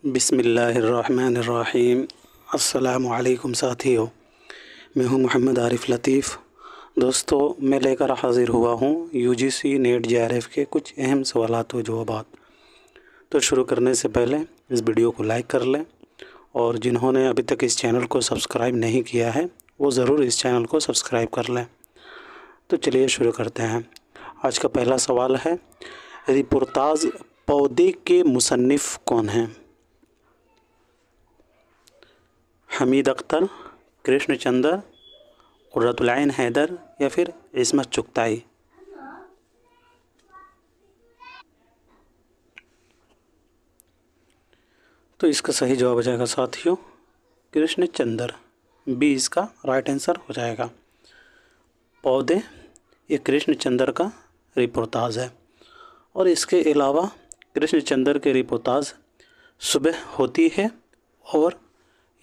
बिस्मिल्लाहिर्रहमानिर्रहीम। अस्सलामुअलैकुम साथियों, मैं हूं मोहम्मद आरिफ लतीफ़। दोस्तों, मैं लेकर हाज़िर हुआ हूं यूजीसी नेट जेआरएफ के कुछ अहम सवालात व जवाबात। तो शुरू करने से पहले इस वीडियो को लाइक कर लें और जिन्होंने अभी तक इस चैनल को सब्सक्राइब नहीं किया है वो ज़रूर इस चैनल को सब्सक्राइब कर लें। तो चलिए शुरू करते हैं। आज का पहला सवाल है, रिपोर्ताज पौधे के मुसन्निफ़ कौन हैं? हमीद अख्तर, कृष्ण चंद्र, कुर्रतुल ऐन हैदर या फिर इस्मत चुगताई। तो इसका सही जवाब हो जाएगा साथियों कृष्ण चंद्र। बी इसका राइट आंसर हो जाएगा। पौधे ये कृष्ण चंद्र का रिपोर्ताज है। और इसके अलावा कृष्ण चंद्र के रिपोर्ताज सुबह होती है और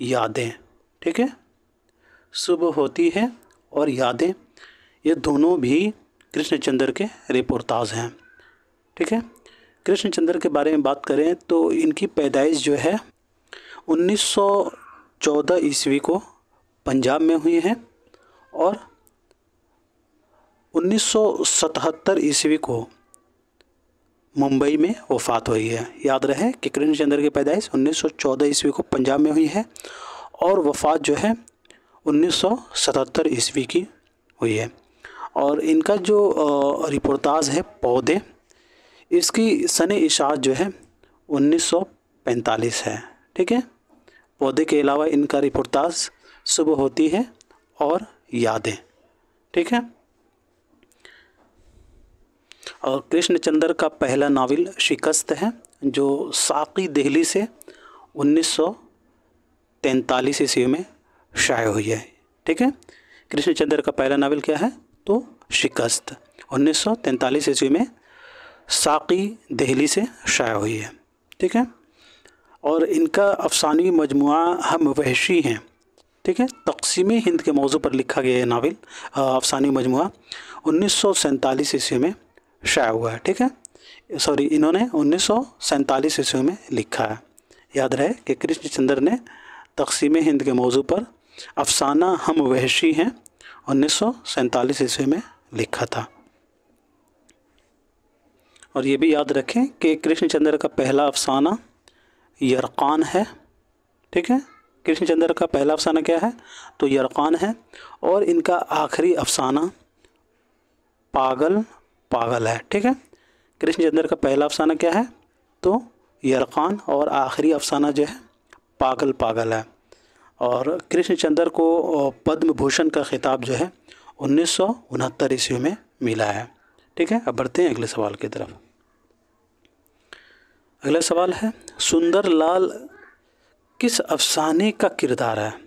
यादें, ठीक है, सुबह होती है और यादें, ये दोनों भी कृष्ण चंद्र के रिपोर्ताज हैं, ठीक है। कृष्ण चंद्र के बारे में बात करें तो इनकी पैदाइश जो है 1914 ईस्वी को पंजाब में हुई है और 1977 ईस्वी को मुंबई में वफ़ात हुई है। याद रहे कि कृष्ण चंद्र की पैदाइश 1914 ईस्वी को पंजाब में हुई है और वफ़ात जो है 1977 ईस्वी की हुई है। और इनका जो रिपोर्ताज है पौधे, इसकी सने इशाअत जो है 1945 है, ठीक है। पौधे के अलावा इनका रिपोर्ताज सुबह होती है और यादें, ठीक है। और कृष्ण चंद्र का पहला नावल शिकस्त है जो साकी दिल्ली से 1943 ईस्वी में शाये हुई है, ठीक है। कृष्ण चंद्र का पहला नावल क्या है तो शिकस्त 1943 ईस्वी में साकी दिल्ली से शाये हुई है, ठीक है। और इनका अफसानवी मजमुआ हम वहशी हैं, ठीक है। तक़सीम हिंद के मौजू पर लिखा गया नावल अफसानवी मजमुआ 1947 ईस्वी में शाया हुआ है, ठीक है। सॉरी, इन्होंने 1947 ईस्वी में लिखा है। याद रहे कि कृष्ण चंद्र ने तक़सीम हिंद के मौजू पर अफसाना हम वहशी हैं 1947 ईस्वी में लिखा था। और ये भी याद रखें कि कृष्ण चंद्र का पहला अफसाना यरकान है, ठीक है। कृष्ण चंद्र का पहला अफसाना क्या है तो यरकान है और इनका आखिरी अफसाना पागल पागल है, ठीक है। कृष्ण चंद्र का पहला अफसाना क्या है तो यरकान और आखिरी अफसाना जो है पागल पागल है। और कृष्ण चंद्र को पद्म भूषण का खिताब जो है 1969 ईस्वी में मिला है, ठीक है। अब बढ़ते हैं अगले सवाल की तरफ। अगला सवाल है, सुंदर लाल किस अफसाने का किरदार है?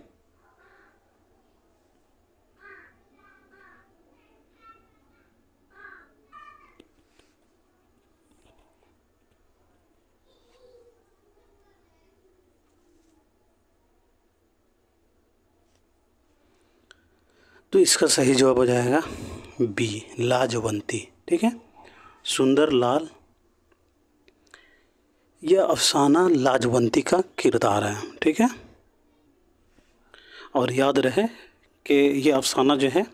तो इसका सही जवाब हो जाएगा बी लाजवंती, ठीक है। सुंदर लाल यह अफसाना लाजवंती का किरदार है, ठीक है। और याद रहे कि यह अफसाना जो है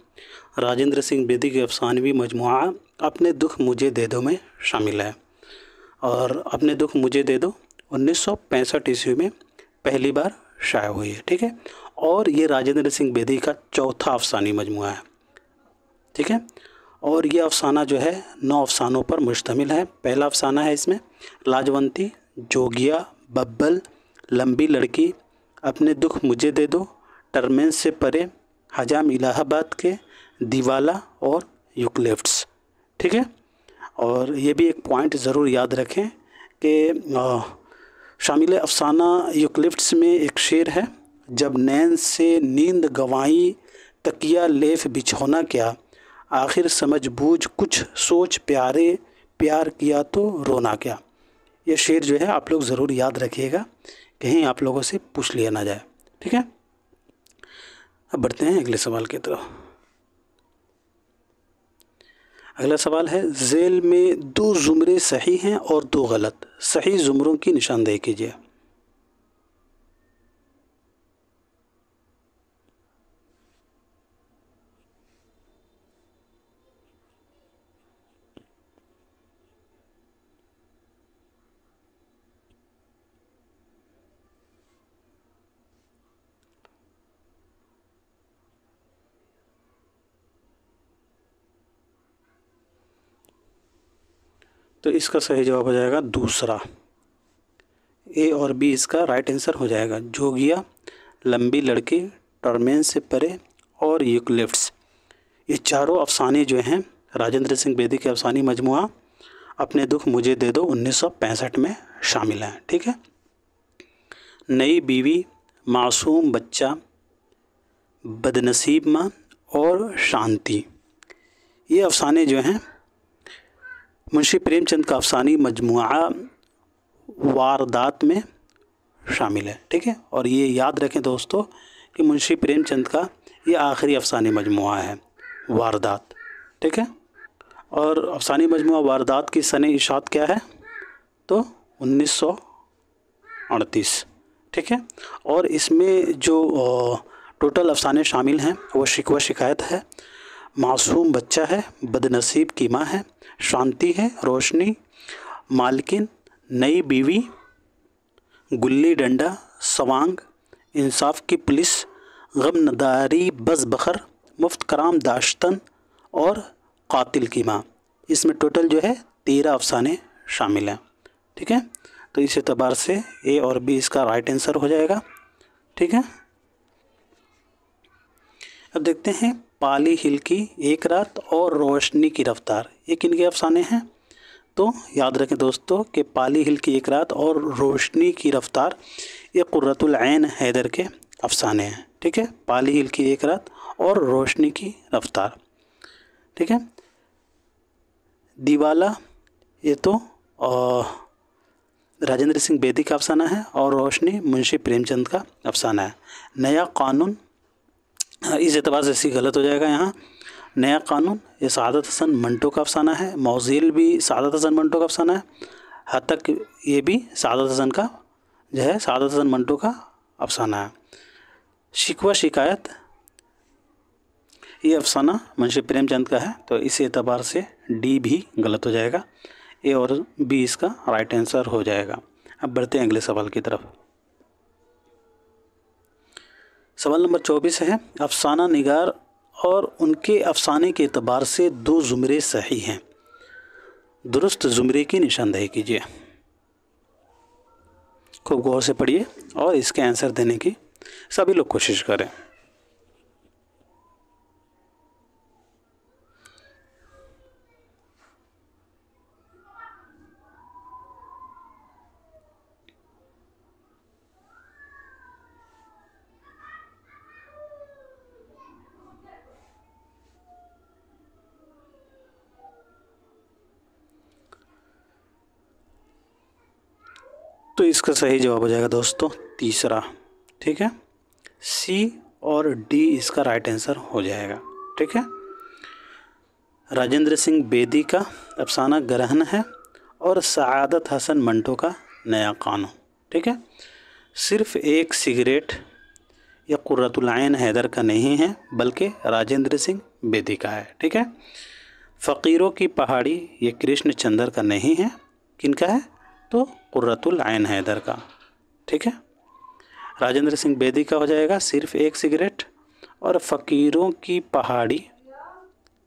राजेंद्र सिंह बेदी के अफसानवी मजमुआ अपने दुख मुझे दे दो में शामिल है। और अपने दुख मुझे दे दो 1965 ईस्वी में पहली बार शाया हुई है, ठीक है। और ये राजेंद्र सिंह बेदी का चौथा अफसानी मजमुआ है, ठीक है। और ये अफसाना जो है 9 अफसानों पर मुश्तमिल है। पहला अफसाना है इसमें लाजवंती, जोगिया, बब्बल, लंबी लड़की, अपने दुख मुझे दे दो, टर्मेन से परे, हजाम इलाहाबाद के, दीवाला और यूकलिप्ट्स, ठीक है। और ये भी एक पॉइंट ज़रूर याद रखें कि शामिल अफसाना यूकलिप्ट्स में एक शेर है, जब नैन से नींद गंवाई तकिया लेफ बिछौना क्या, आखिर समझ बूझ कुछ सोच प्यारे, प्यार किया तो रोना क्या। ये शेर जो है आप लोग ज़रूर याद रखिएगा, कहीं आप लोगों से पूछ लिया ना जाए, ठीक है। अब बढ़ते हैं अगले सवाल की तरफ। अगला सवाल है, झेल में 2 ज़ुमरे सही हैं और 2 गलत, सही ज़ुमरों की निशानदेही कीजिए। तो इसका सही जवाब हो जाएगा दूसरा, ए और बी इसका राइट आंसर हो जाएगा। जोगिया, लंबी लड़की, टर्मेन से परे और यूकलिप्टस, ये चारों अफसाने जो हैं राजेंद्र सिंह बेदी के अफसानी मजमुआ अपने दुख मुझे दे दो 1965 में शामिल हैं। ठीक है। नई बीवी, मासूम बच्चा, बदनसीब माँ और शांति, ये अफसाने जो हैं मुंशी प्रेमचंद का अफसानी मजमुआ वारदात में शामिल है। ठीक है। और ये याद रखें दोस्तों कि मुंशी प्रेमचंद का ये आखिरी अफसानी मजमुआ है वारदात। ठीक है। और अफसानी मजमुआ वारदात की सने इशात क्या है? तो 1938। ठीक है। और इसमें जो टोटल अफसाने शामिल हैं वो शिकवा शिकायत है, मासूम बच्चा है, बदनसीब की माँ है, शांति है, रोशनी, मालकिन, नई बीवी, गुल्ली डंडा, सवांग, इंसाफ की पुलिस, गम नदारी, बस बखर, मुफ्त कराम दाश्तन और कातिल की माँ। इसमें टोटल जो है 13 अफसाने शामिल हैं। ठीक है। तो इस एतबार से ए और बी इसका राइट आंसर हो जाएगा। ठीक है। अब देखते हैं पाली हिल की एक रात और रोशनी की रफ्तार, ये किन के अफसाने हैं? तो याद रखें दोस्तों कि पाली हिल की एक रात और रोशनी की रफ्तार ये कुर्रतुल ऐन हैदर के अफसाने हैं। ठीक है। पाली हिल की एक रात और रोशनी की रफ्तार। ठीक है। दीवाला ये तो राजेंद्र सिंह बेदी का अफसाना है और रोशनी मुंशी प्रेमचंद का अफसाना है। नया कानून, इस एतबार से सी गलत हो जाएगा यहाँ। नया कानून ये सआदत हसन मंटो का अफसाना है। मौज़िल भी सआदत हसन मंटो का अफसाना है। हद तक ये भी सआदत हसन का जो है सआदत हसन मंटो का अफसाना है। शिकवा शिकायत ये अफसाना मुंशी प्रेमचंद का है, तो इस एतबार से डी भी गलत हो जाएगा। ए और बी इसका राइट आंसर हो जाएगा। अब बढ़ते हैं अगले सवाल की तरफ। सवाल नंबर 24 है, अफसाना निगार और उनके अफसाने के एतबार से 2 ज़ुमरे सही हैं, दुरुस्त ज़ुमरे की निशानदेही कीजिए। खूब गौर से पढ़िए और इसके आंसर देने की सभी लोग कोशिश करें। तो इसका सही जवाब हो जाएगा दोस्तों तीसरा। ठीक है। सी और डी इसका राइट आंसर हो जाएगा। ठीक है। राजेंद्र सिंह बेदी का अफसाना ग्रहण है और सआदत हसन मंटो का नया कानून। ठीक है। सिर्फ एक सिगरेट यह कुर्रतुल ऐन हैदर का नहीं है बल्कि राजेंद्र सिंह बेदी का है। ठीक है। फ़कीरों की पहाड़ी ये कृष्ण चंद्र का नहीं है, किनका है? तो कुर्रतुल ऐन हैदर का। ठीक है। राजेंद्र सिंह बेदी का हो जाएगा सिर्फ एक सिगरेट, और फ़कीरों की पहाड़ी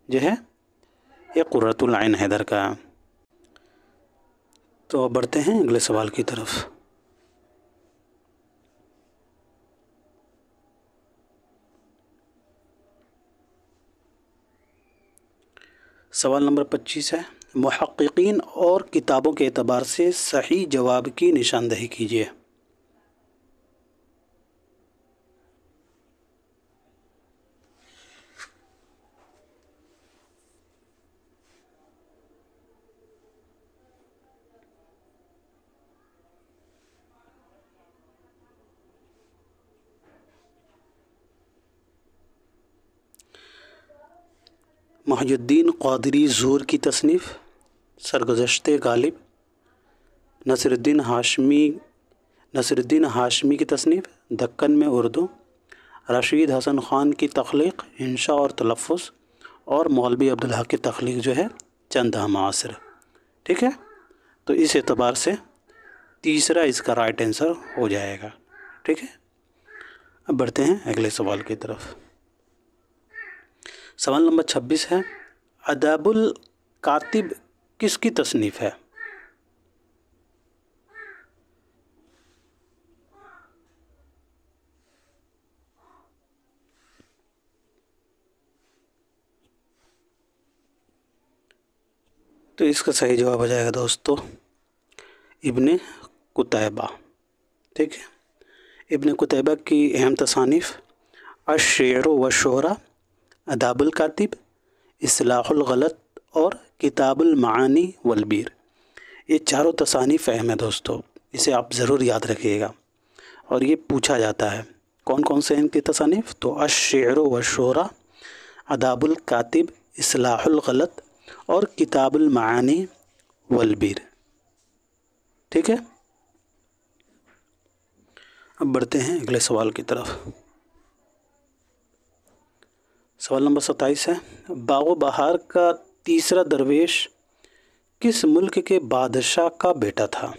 जो है ये कुर्रतुल ऐन हैदर का। तो अब बढ़ते हैं अगले सवाल की तरफ। सवाल नंबर 25 है, मुहक्किकीन और किताबों के एतबार से सही जवाब की निशानदेही कीजिए। मुहियुद्दीन क़ादरी ज़ूर की तसनीफ़, सरगुज़श्ते गालिब, नसरुद्दीन हाशमी की तसनीफ़, दक्कन में उर्दू, रशीद हसन ख़ान की तख्लीक़, इंशा और तलफ़्फ़ुज़, और मौलवी अब्दुल हक की तख्लीक़ जो है चंद हमासर। ठीक है। तो इस एतबार से तीसरा इसका राइट आंसर हो जाएगा। ठीक है। अब बढ़ते हैं अगले सवाल की तरफ। सवाल नंबर 26 है, अदाबुल कातिब किसकी तसनीफ़ है? तो इसका सही जवाब हो जाएगा दोस्तों इब्ने कुतैबा। ठीक है, इब्ने कुतैबा की अहम तसानीफ़ अश्शेर व शोरा, अदाबुल कातिब, इस्लाहुल गलत और किताबुल मानी वलबीर। ये चारों तसानीफ़ अहम है दोस्तों, इसे आप ज़रूर याद रखिएगा। और ये पूछा जाता है कौन कौन से इनकी तसानीफ़, तो अश्शेर व शोरा, अदाबुल कातिब, इस्लाहुल गलत और किताबुल मानी वलबीर। ठीक है, अब बढ़ते हैं अगले सवाल की तरफ। सवाल नंबर 27 है, बागो बहार का तीसरा दरवेश किस मुल्क के बादशाह का बेटा था?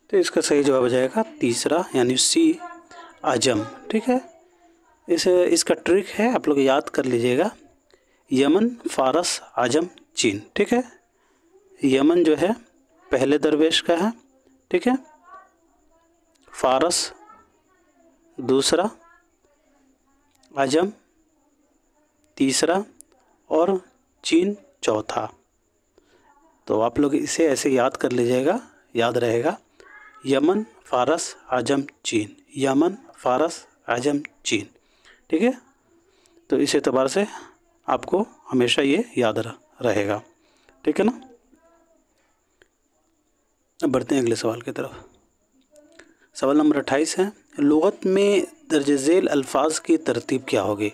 तो इसका सही जवाब हो जाएगा तीसरा यानी सी, आजम। ठीक है, इसका ट्रिक है, आप लोग याद कर लीजिएगा, यमन, फ़ारस, आजम, चीन। ठीक है, यमन जो है पहले दरवेश का है। ठीक है, फ़ारस दूसरा, आजम तीसरा और चीन चौथा। तो आप लोग इसे ऐसे याद कर लीजिएगा, याद रहेगा, यमन, फ़ारस, आजम, चीन, यमन, फ़ारस, आजम, चीन। ठीक है, तो इस एतबार से आपको हमेशा ये याद रहेगा। ठीक है ना। अब बढ़ते हैं अगले सवाल की तरफ। सवाल नंबर 28 है, लुग़त में दर्ज झेल अल्फाज की तरतीब क्या होगी?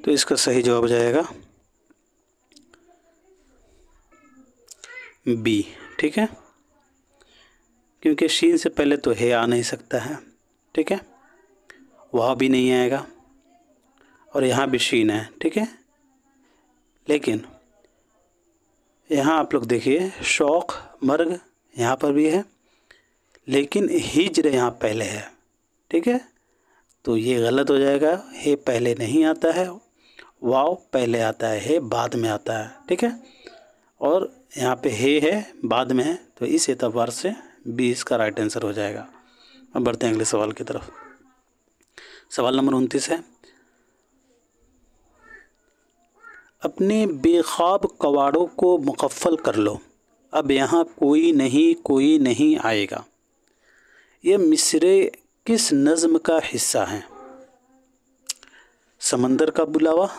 तो इसका सही जवाब हो जाएगा बी। ठीक है, क्योंकि शीन से पहले तो है आ नहीं सकता है। ठीक है, वहाँ भी नहीं आएगा और यहाँ भी शीन है। ठीक है, लेकिन यहाँ आप लोग देखिए, शौक़, मर्ग यहाँ पर भी है, लेकिन हिज्र यहाँ पहले है। ठीक है, तो ये गलत हो जाएगा, हे पहले नहीं आता है, वाव पहले आता है बाद में आता है। ठीक है, और यहाँ पे है बाद में है, तो इस एतबार से बी इसका राइट आंसर हो जाएगा। अब बढ़ते हैं अगले सवाल की तरफ। सवाल नंबर 29 है, अपने बेख्वाब कवाड़ों को मुकफ़ल कर लो, अब यहाँ कोई नहीं आएगा। यह मिसरे किस नज़्म का हिस्सा है? समंदर का बुलावा,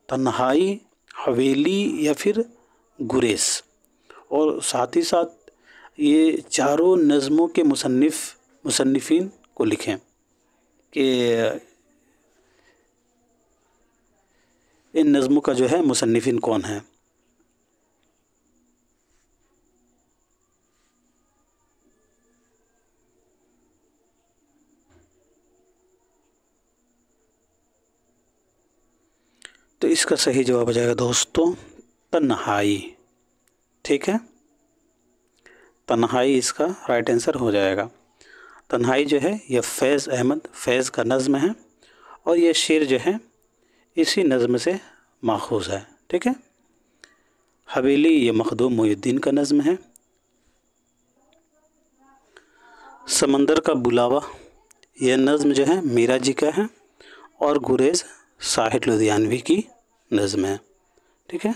तन्हाई, हवेली या फिर गुरेस। और साथ ही साथ ये चारों नज़्मों के मुसन्निफ़ीन को लिखें कि इन नज़्मों का जो है मुसन्निफ़ीन कौन है। तो इसका सही जवाब हो जाएगा दोस्तों तन्हाई। ठीक है, तन्हाई इसका राइट आंसर हो जाएगा। तन्हाई जो है यह फैज़ अहमद फैज़ का नज़्म है और यह शेर जो है इसी नज़्म से माखूज़ है। ठीक है, हवेली ये मखदूम मोहिउद्दीन का नज़्म है। समंदर का बुलावा यह नज़्म जो है मीरा जी का है और गुरेज़ साहिर लुधियानवी की नज़्म है। ठीक है,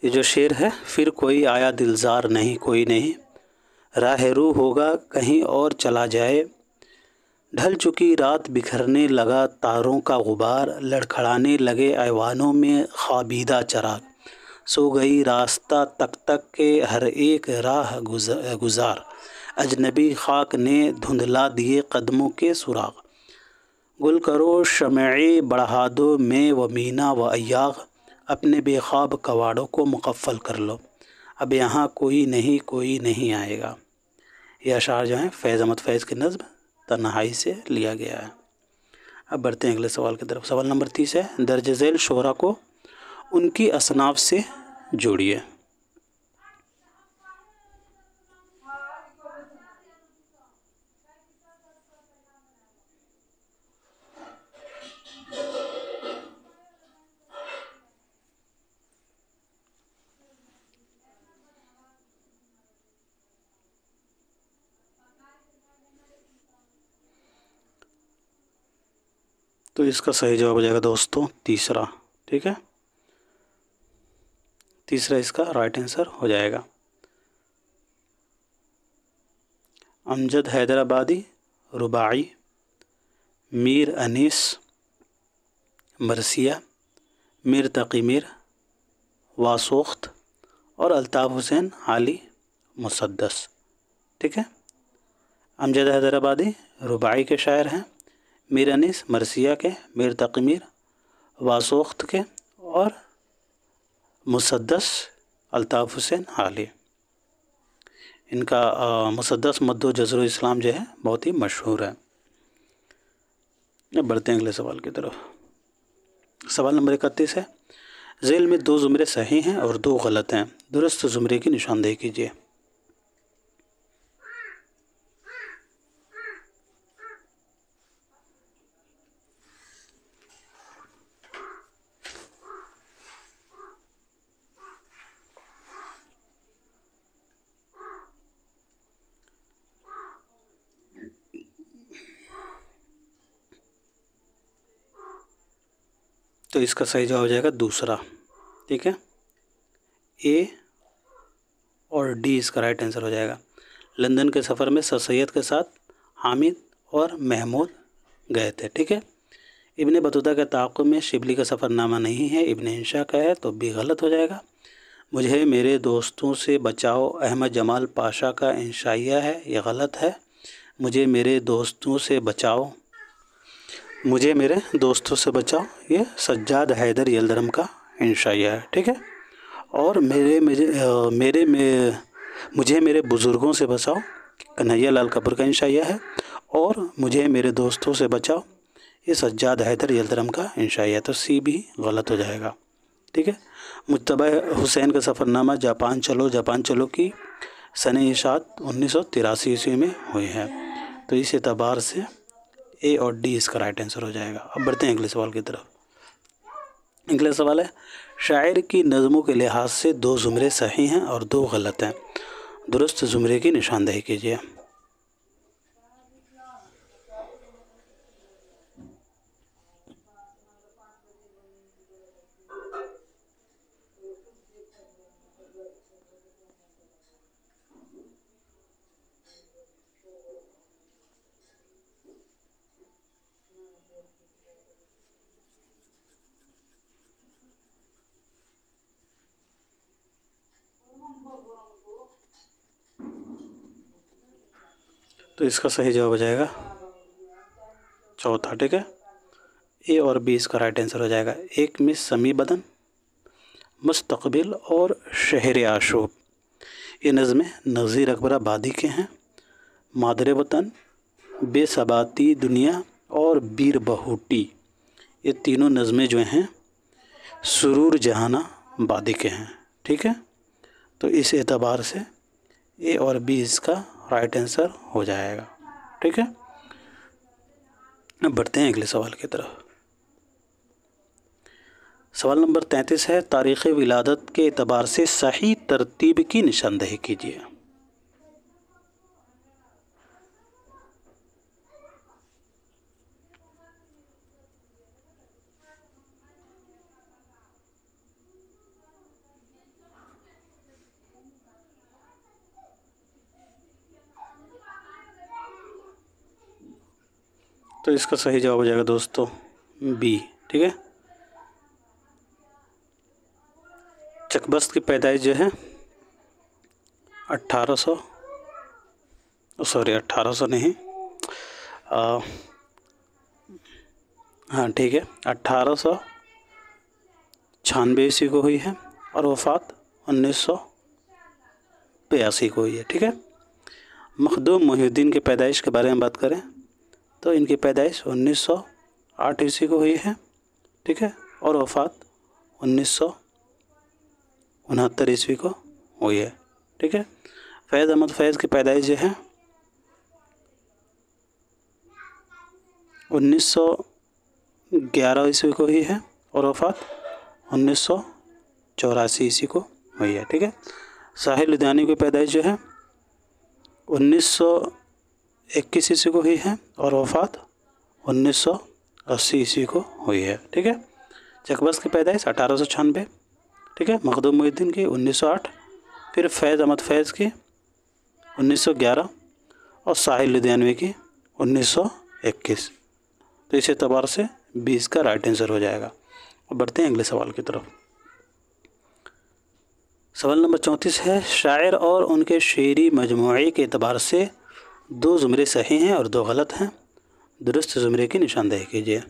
ये जो शेर है, फिर कोई आया दिलजार नहीं कोई नहीं, राह रू होगा कहीं और चला जाए, ढल चुकी रात बिखरने लगा तारों का गुबार, लड़खड़ाने लगे ऐवानों में ख्वाबीदा चराग, सो गई रास्ता तक तक के हर एक राह गुजार, अजनबी खाक ने धुंधला दिए कदमों के सुराग, गुल करो शमए बढ़ा दो में व मीना व अय्याग, अपने बेख्वाब कवाड़ों को मुकफ़्फ़ल कर लो, अब यहाँ कोई नहीं आएगा। ये अशार जो हैं फैज़ अहमद फैज़ की नज़्म तन्हाई से लिया गया है। अब बढ़ते हैं अगले सवाल की तरफ। सवाल नंबर 30 है, दर्ज झेल शोरा को उनकी असनाफ से जोड़िए। तो इसका सही जवाब हो जाएगा दोस्तों तीसरा। ठीक है, तीसरा इसका राइट आंसर हो जाएगा। अमजद हैदराबादी रुबाई, मीर अनीस मरसिया, मीर तकी मीर वासोख्त और अल्ताफ़ हुसैन आली मुसद्दस। ठीक है, अमजद हैदराबादी रुबाई के शायर हैं, मीर अनीस मरसिया के, मीर तकी मीर वासोख्त के और मुसद्दस अल्ताफ़ हुसैन आली। इनका मुसद्दस मद्दो जज़्र इस्लाम जो है बहुत ही मशहूर है। अब बढ़ते हैं अगले सवाल की तरफ। सवाल नंबर 31 है, ज़ेल में 2 ज़ुमरे सही हैं और 2 गलत हैं, दुरुस्त ज़ुमरे की निशानदेही कीजिए। तो इसका सही जवाब हो जाएगा दूसरा। ठीक है, ए और डी इसका राइट आंसर हो जाएगा। लंदन के सफ़र में सर सैयद के साथ हामिद और महमूद गए थे। ठीक है, इब्ने बतूता के ताक़ुब में शिबली का सफ़रनामा नहीं है, इब्ने इंशा का है, तो बी गलत हो जाएगा। मुझे मेरे दोस्तों से बचाओ अहमद जमाल पाशा का इंशाइया है, ये गलत है। मुझे मेरे दोस्तों से बचाओ, मुझे मेरे दोस्तों से बचाओ, ये सज्जाद हैदर यलदरम का इंशाइया है। ठीक है, और मुझे मेरे बुज़ुर्गों से बचाओ कन्हैया लाल कपूर का इंशाइया है, और मुझे मेरे दोस्तों से बचाओ ये सज्जाद हैदर यलदरम का इंशाइया है, तो सी भी गलत हो जाएगा। ठीक है, मुज्तबा हुसैन का सफ़रनामा जापान चलो की सन इशात 1983 ईस्वी में हुई है, तो इस एतबार से ए और डी इसका राइट आंसर हो जाएगा। अब बढ़ते हैं अगले सवाल की तरफ। अगला सवाल है, शायर की नज़मों के लिहाज से 2 ज़ुमरे सही हैं और 2 गलत हैं, दुरुस्त ज़ुमरे की निशानदेही कीजिए। तो इसका सही जवाब हो जाएगा चौथा। ठीक है, ए और बी इसका राइट आंसर हो जाएगा। एक में समी बदन, मुस्तकबिल और शहर आशूब, ये नज़में नज़ीर अकबर आबादी के हैं। मादरे वतन, बेसबाती दुनिया और बीर बहूटी, ये तीनों नज़में जो हैं सुरूर जहाना आबादी के हैं। ठीक है, तो इस एतबार से ए और बी इसका राइट आंसर हो जाएगा। ठीक है, अब बढ़ते हैं अगले सवाल की तरफ। सवाल नंबर 33 है, तारीख़ विलादत के एतबार से सही तरतीब की निशानदेही कीजिए। तो इसका सही जवाब हो जाएगा दोस्तों बी। ठीक है, चकबस्त की पैदाइश जो है 1800 नहीं, हाँ ठीक है, 1896 ईस्वी को हुई है और वफ़ात 1982 को हुई है। ठीक है, मखदूम मोहिउद्दीन की पैदाइश के बारे में बात करें तो इनकी पैदाइश 1908 ईस्वी को हुई है, ठीक है, और वफ़ात 1969 ईस्वी को हुई है, ठीक है। फैज़ अहमद फैज़ की पैदाइश जो है 1911 ईस्वी को हुई है और वफ़ात 1984 ईस्वी को हुई है, ठीक है। साहिल लुधियानी की पैदाइश जो है 1921 ईस्वी को हुई है और वफ़ात 1980 ईस्वी को हुई है, ठीक है। चकबस की पैदाइश 1896, ठीक है। मखदूम मोहिउद्दीन की 1908, फिर फैज़ अहमद फैज़ की 1911 और साहिल लुधियानवी की 1921। तो इस एतबार से 20 का राइट आंसर हो जाएगा। अब बढ़ते हैं अगले सवाल की तरफ। सवाल नंबर 34 है, शायर और उनके शेरी मजमूए के एतबार से 2 ज़ुमरे सही हैं और 2 गलत हैं, दुरुस्त ज़ुमरे की निशानदेही कीजिए।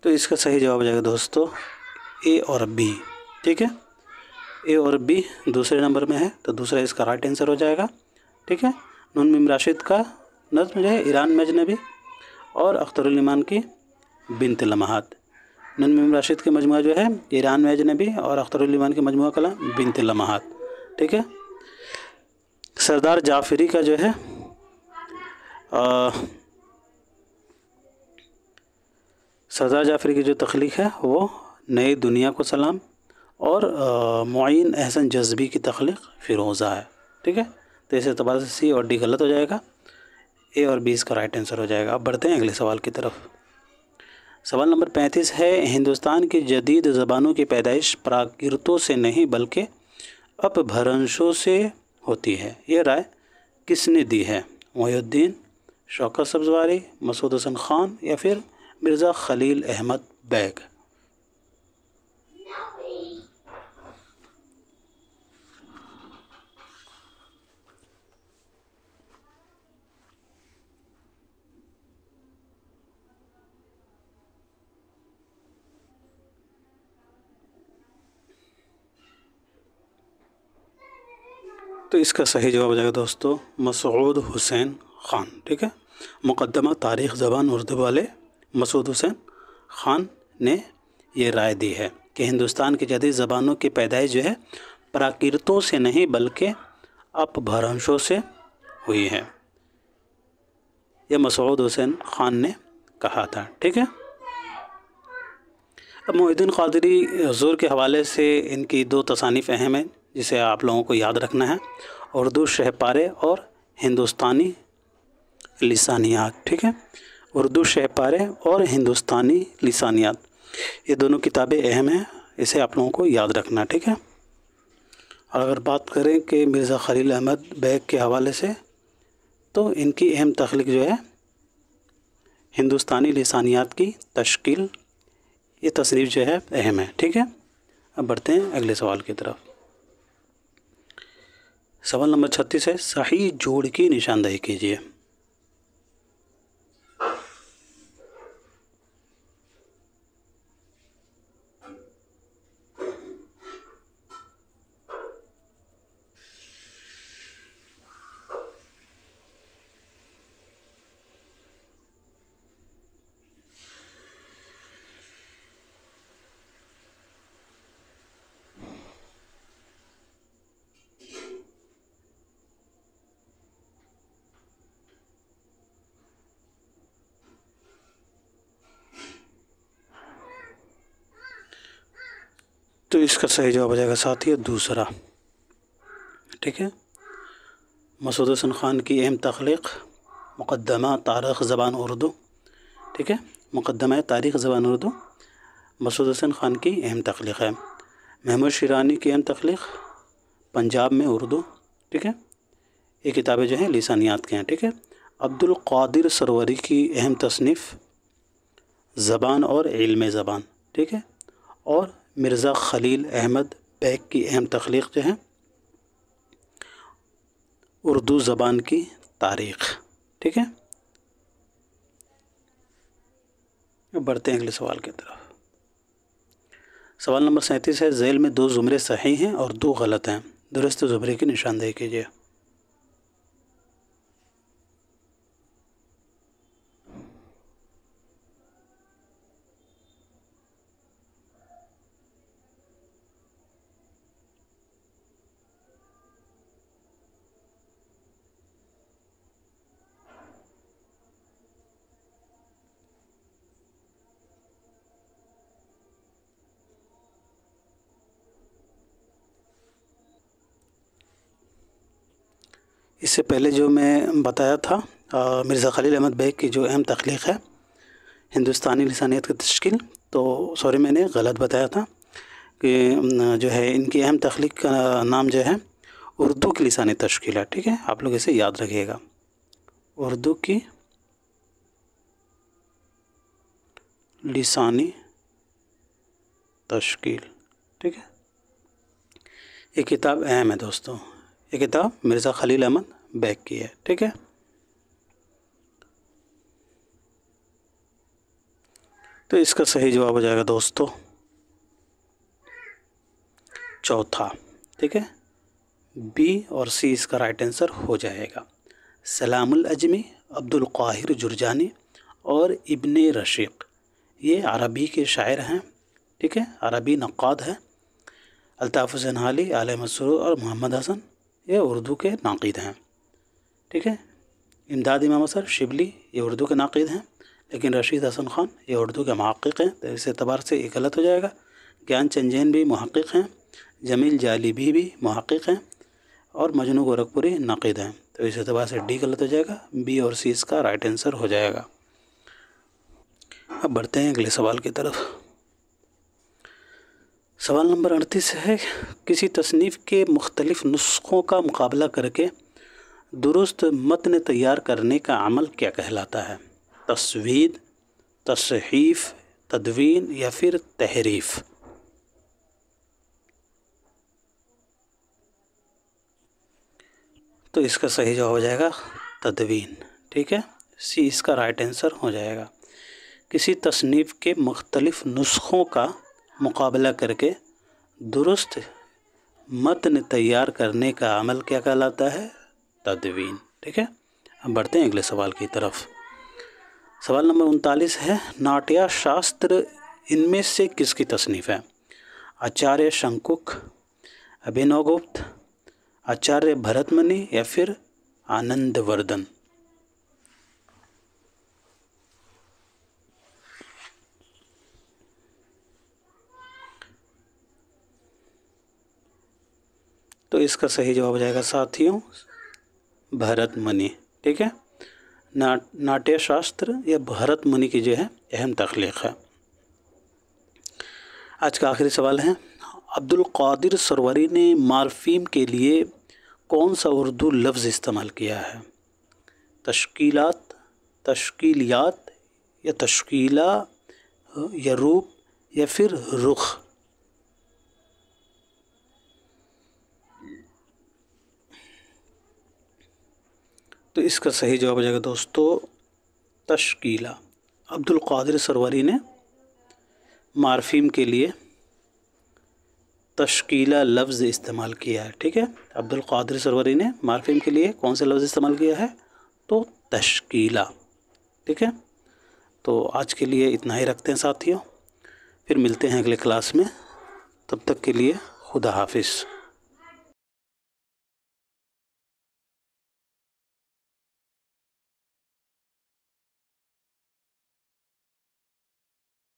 तो इसका सही जवाब हो जाएगा दोस्तों ए और बी, ठीक है। ए और बी दूसरे नंबर में है तो दूसरा इसका राइट आंसर हो जाएगा, ठीक है। नून मीम राशिद का नज़्म जो है ईरान में अजनबी और अख्तरुल ईमान की बिन्त लम्हात। नून मीम राशिद की मजमुआ जो है ईरान में अजनबी और अख्तरुल ईमान की मजमुआ कलाम बिन्त लम्हात, ठीक है। सरदार जाफरी का जो है सरदार जाफरी की जो तख्लीक है वो नई दुनिया को सलाम और मुईन अहसन जज़्बी की तख्लीक फ़िरोज़ा है, ठीक है। तो इस एतबार से सी और डी गलत हो जाएगा, ए और बी इसका राइट आंसर हो जाएगा। अब बढ़ते हैं अगले सवाल की तरफ। सवाल नंबर 35 है, हिंदुस्तान की जदीद ज़बानों की पैदाइश प्राकृतों से नहीं बल्कि अपभ्रंशों से होती है, ये राय किसने दी है? मोहिउद्दीन, शौकत सब्ज़वारी, मसूद हसन ख़ान या फिर मिर्ज़ा खलील अहमद बैग? तो इसका सही जवाब हो जाएगा दोस्तों मसूद हुसैन ख़ान, ठीक है। मुक़द्दमा तारीख़ ज़बान उर्दू वाले मसूद हुसैन ख़ान ने ये राय दी है कि हिंदुस्तान की जदीद ज़बानों की पैदाइश जो है प्राकृतों से नहीं बल्कि अपभ्रंशों से हुई है, यह मसूद हुसैन ख़ान ने कहा था, ठीक है। अब मोहिउद्दीन क़ादरी ज़ोर के हवाले से इनकी 2 तसानीफ़ अहम हैं जिसे आप लोगों को याद रखना है, उर्दू शहपारे और हिंदुस्तानी लिसानियात, ठीक है। उर्दू शहपारे और हिंदुस्तानी लिसानियात, ये दोनों किताबें अहम हैं, इसे आप लोगों को याद रखना, ठीक है। और अगर बात करें कि मिर्ज़ा खलील अहमद बैग के हवाले से तो इनकी अहम तख्लीक जो है हिंदुस्तानी लिसानियात की तश्कील, ये तसनीफ़ जो है अहम है, ठीक है। अब बढ़ते हैं अगले सवाल की तरफ। सवाल नंबर 36 है, सही जोड़ की निशानदेही कीजिए। तो इसका सही जवाब हो जाएगा साथियों दूसरा, ठीक है। मसूद हसन ख़ान की अहम तख्लीक मुक़द्दमा तारीख़ ज़बान उर्दू, ठीक है। मुक़द्दमा तारीख़ ज़बान उर्दू मसूद हसन ख़ान की अहम तख्लीक है। महमूद शिरानी की अहम तख्लीक पंजाब में उर्दू, ठीक है। ये किताबें जो हैं लिसानियात के हैं, ठीक है। अब्दुल क़ादिर सरवरी की अहम तसनीफ़ ज़बान और इल्म ज़बान, ठीक है। और मिर्ज़ा खलील अहमद बेग की अहम तख्लीक जो है, उर्दू ज़बान की तारीख़। ठीक है, अब बढ़ते हैं अगले सवाल की तरफ। सवाल नंबर 37 है, झेल में 2 ज़ुमरे सही हैं और 2 गलत हैं, दुरुस्त ज़ुमरे की निशानदेही कीजिए। इससे पहले जो मैं बताया था मिर्ज़ा खलील अहमद बेग की जो अहम तख्लीक है हिंदुस्तानी लिसानियत की तश्कील, तो सॉरी मैंने गलत बताया था कि जो है इनकी अहम तख्लीक का नाम जो है उर्दू की लिसानी तश्कील है। ठीक है, आप लोग इसे याद रखिएगा, उर्दू की लिसानी तश्कील। ठीक है, ये किताब अहम है दोस्तों, ये किताब मिर्ज़ा खलील अहमद बेग की है। ठीक है, तो इसका सही जवाब हो जाएगा दोस्तों चौथा। ठीक है, बी और सी इसका राइट आंसर हो जाएगा। सलामुल अजमी, अब्दुल काहिर जुरजानी और इब्ने रशीक, ये अरबी के शायर हैं। ठीक है, अरबी नक़ाद है। अल्ताफ़ हुसैन हाली, आले मसरूर और मोहम्मद हसन, ये उर्दू के नाक़िद हैं। ठीक है, इमदाद इमाम असर शिबली, ये उर्दू के नाक़िद हैं, लेकिन रशीद हसन ख़ान ये उर्दू के मुहक़्क़िक़ हैं, तो इस एतबार से ये गलत हो जाएगा। ज्ञान चंद जैन भी मुहक़्क़िक़ हैं, जमील जालिबी भी मुहक़्क़िक़ हैं और मजनू गोरखपुरी नाक़िद हैं, तो इस एतबार से डी गलत हो जाएगा। बी और सी इसका राइट आंसर हो जाएगा। अब बढ़ते हैं अगले सवाल की तरफ। सवाल नंबर 38 है, किसी तसनीफ़ के मुख्तलिफ़ नुस्ख़ों का मुकाबला करके दुरुस्त मतन तैयार करने का अमल क्या कहलाता है? तस्वीद, तसहीफ़, तदवीन या फिर तहरीफ़? तो इसका सही जवाब हो जाएगा तदवीन। ठीक है, सी इसका राइट आंसर हो जाएगा। किसी तसनीफ़ के मुख्तलिफ़ नुस्ख़ों का मुकाबला करके दुरुस्त मतन तैयार करने का अमल क्या कहलाता है? तदवीन। ठीक है, अब बढ़ते हैं अगले सवाल की तरफ। सवाल नंबर 39 है, नाट्य शास्त्र इनमें से किसकी तसनीफ़ है? आचार्य शंकुक, अभिनवगुप्त, आचार्य भरतमुनि या फिर आनंदवर्धन? तो इसका सही जवाब हो जाएगा साथियों भरतमुनि। ठीक है, नाट्य शास्त्र या भरतमुनि की जो है अहम तख्लीक है। आज का आखिरी सवाल है, अब्दुल कादिर सरवरी ने मार्फीम के लिए कौन सा उर्दू लफ्ज़ इस्तेमाल किया है? तश्कीलात, तश्कीलियात या तश्कीला या रूप या फिर रुख? तो इसका सही जवाब हो जाएगा दोस्तों तश्कीला। अब्दुल कादिर सरवरी ने मार्फीम के लिए तश्कीला लफ्ज़ इस्तेमाल किया है। ठीक है, अब्दुल कादिर सरवरी ने मार्फीम के लिए कौन सा लफ्ज़ इस्तेमाल किया है? तो तश्कीला। ठीक है, तो आज के लिए इतना ही रखते हैं साथियों, फिर मिलते हैं अगले क्लास में। तब तक के लिए खुदा हाफिज़।